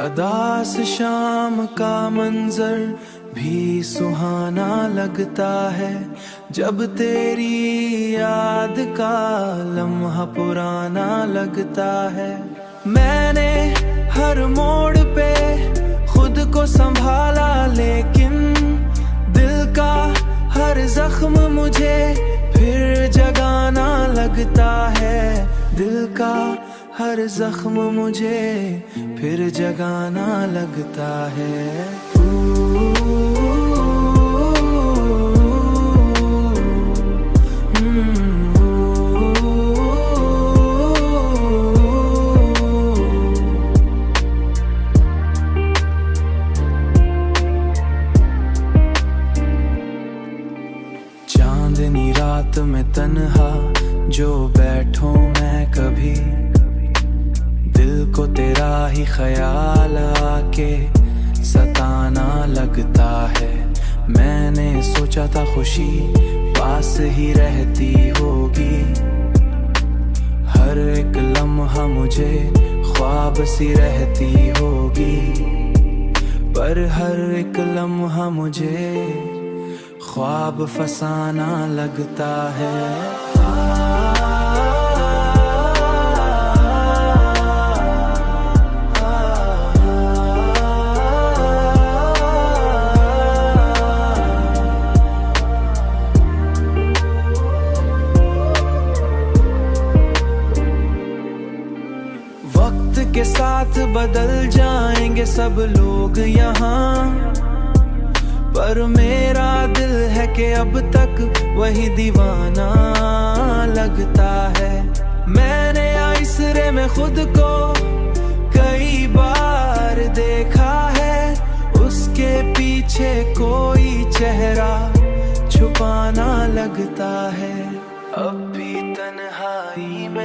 अदास शाम का मंजर भी सुहाना लगता है, जब तेरी याद का लम्हा पुराना लगता है। मैंने हर मोड़ पे खुद को संभाला, लेकिन दिल का हर जख्म मुझे फिर जगाना लगता है। दिल का हर जख्म मुझे फिर जगाना लगता है। चांदनी रात में तन्हा जो बैठूं मैं कभी, दिल को तेरा ही ख्याल आके सताना लगता है। मैंने सोचा था खुशी पास ही रहती होगी, हर एक लम्हा मुझे ख्वाब सी रहती होगी, पर हर एक लम्हा मुझे ख्वाब फसाना लगता है। वक्त के साथ बदल जाएंगे सब लोग यहाँ, पर मेरा दिल है कि अब तक वही दीवाना लगता है। मैंने आईसरे में खुद को कई बार देखा है, उसके पीछे कोई चेहरा छुपाना लगता है। अब भी तन्हाई में